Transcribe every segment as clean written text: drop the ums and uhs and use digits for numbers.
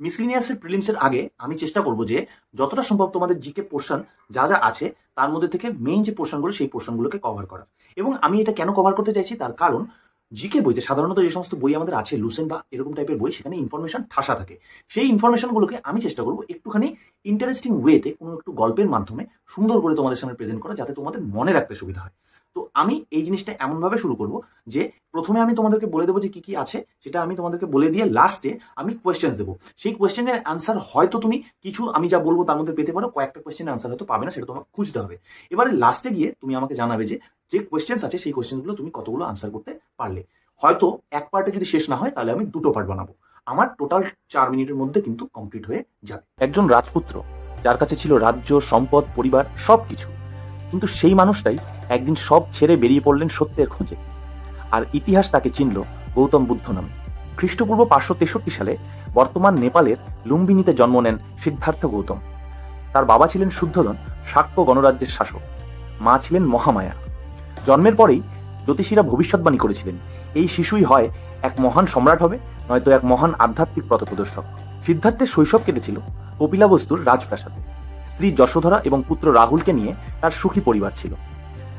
মিসলিনিয়াসের প্রিলিমসের আগে আমি চেষ্টা করব যে যতটা সম্ভব তোমাদের জিকে পোর্শন যা যা আছে তার মধ্যে থেকে মেইন যে পোর্শনগুলো সেই পোর্শনগুলোকে কভার করা। এবং আমি এটা কেন কভার করতে চাইছি তার কারণ জিকে বইতে সাধারণত যে সমস্ত বই আমাদের আছে লুসেন বা এরকম টাইপের বই, সেখানে ইনফরমেশন ঠাসা থাকে। সেই ইনফরমেশনগুলোকে আমি চেষ্টা করবো একটুখানি ইন্টারেস্টিং ওয়েতে কোনো একটু গল্পের মাধ্যমে সুন্দর করে তোমাদের সামনে প্রেজেন্ট করা, যাতে তোমাদের মনে রাখতে সুবিধা হয়। তো আমি এই জিনিসটা এমনভাবে শুরু করব যে প্রথমে আমি তোমাদেরকে বলে দেবো যে কি কি আছে, সেটা আমি তোমাদেরকে বলে দিয়ে লাস্টে আমি কোয়েশ্চেন্স দেবো। সেই কোয়েশ্চেনের অ্যান্সার হয়তো তুমি কিছু আমি যা বলবো তার মধ্যে পেতে পারো, কয়েকটা কোয়েশ্চেনের অ্যান্সার হয়তো পাবে না, সেটা তোমাকে খুঁজতে হবে। এবারে লাস্টে গিয়ে তুমি আমাকে জানাবে যে যে কোয়েশ্চেন্স আছে সেই কোয়েশ্চেনগুলো তুমি কতগুলো আনসার করতে পারলে। হয়তো এক পার্টে যদি শেষ না হয় তাহলে আমি দুটো পার্ট বানাবো। আমার টোটাল 4 মিনিটের মধ্যে কিন্তু কমপ্লিট হয়ে যাবে। একজন রাজপুত্র যার কাছে ছিল রাজ্য, সম্পদ, পরিবার সবকিছু, কিন্তু সেই মানুষটাই একদিন সব ছেড়ে বেরিয়ে পড়লেন সত্যের খোঁজে। আর ইতিহাস তাকে চিনল গৌতম বুদ্ধ নামে। খ্রিস্টপূর্ব 563 সালে বর্তমান নেপালের লুম্বিনীতে জন্ম নেন সিদ্ধার্থ গৌতম। তার বাবা ছিলেন শুদ্ধোধন, শাক্য গণরাজ্যের শাসক। মা ছিলেন মহামায়া। জন্মের পরেই জ্যোতিষীরা ভবিষ্যৎবাণী করেছিলেন এই শিশুই হয় এক মহান সম্রাট হবে, নয়তো এক মহান আধ্যাত্মিক পথপ্রদর্শক। সিদ্ধার্থের শৈশব কেটেছিল কপিলাবস্তুর রাজপ্রাসাদে। স্ত্রী যশোধরা এবং পুত্র রাহুলকে নিয়ে তার সুখী পরিবার ছিল।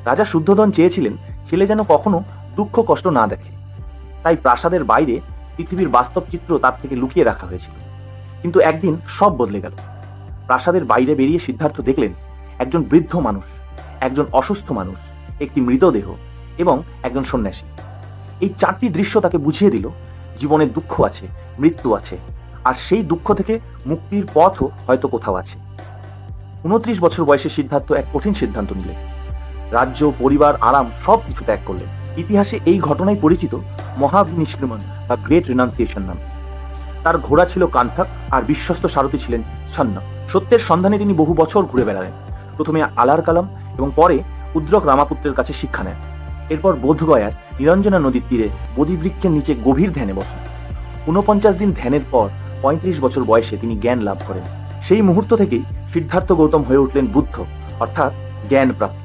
রাজা শুদ্ধোধন চেয়েছিলেন ছেলে যেন কখনো দুঃখ কষ্ট না দেখে, তাই প্রাসাদের বাইরে পৃথিবীর বাস্তব চিত্র তার থেকে লুকিয়ে রাখা হয়েছিল। কিন্তু একদিন সব বদলে গেল। প্রাসাদের বাইরে বেরিয়ে সিদ্ধার্থ দেখলেন একজন বৃদ্ধ মানুষ, একজন অসুস্থ মানুষ, একটি মৃতদেহ এবং একজন সন্ন্যাসী। এই 4টি দৃশ্য তাকে বুঝিয়ে দিল জীবনে দুঃখ আছে, মৃত্যু আছে, আর সেই দুঃখ থেকে মুক্তির পথও হয়তো কোথাও আছে। 29 বছর বয়সে সিদ্ধার্থ এক কঠিন সিদ্ধান্ত নিলেন। রাজ্য, পরিবার, আরাম সব কিছু ত্যাগ করলেন। ইতিহাসে এই ঘটনায় পরিচিত মহাভিনিষ্ক্রমণ বা গ্রেট রিনাউন্সিয়েশন নাম। তার ঘোড়া ছিল কান্থাক আর বিশ্বস্ত সারথি ছিলেন ছন্ন। সত্যের সন্ধানে তিনি বহু বছর ঘুরে বেড়ালেন। প্রথমে আলার কালাম এবং পরে উদ্রক রামাপুত্রের কাছে শিক্ষা নেন। এরপর বোধগয়ার নিরঞ্জনা নদীর তীরে বোধিবৃক্ষের নিচে গভীর ধ্যানে বসেন। 49 দিন ধ্যানের পর 35 বছর বয়সে তিনি জ্ঞান লাভ করেন। সেই মুহূর্ত থেকেই সিদ্ধার্থ গৌতম হয়ে উঠলেন বুদ্ধ, অর্থাৎ জ্ঞান প্রাপ্ত।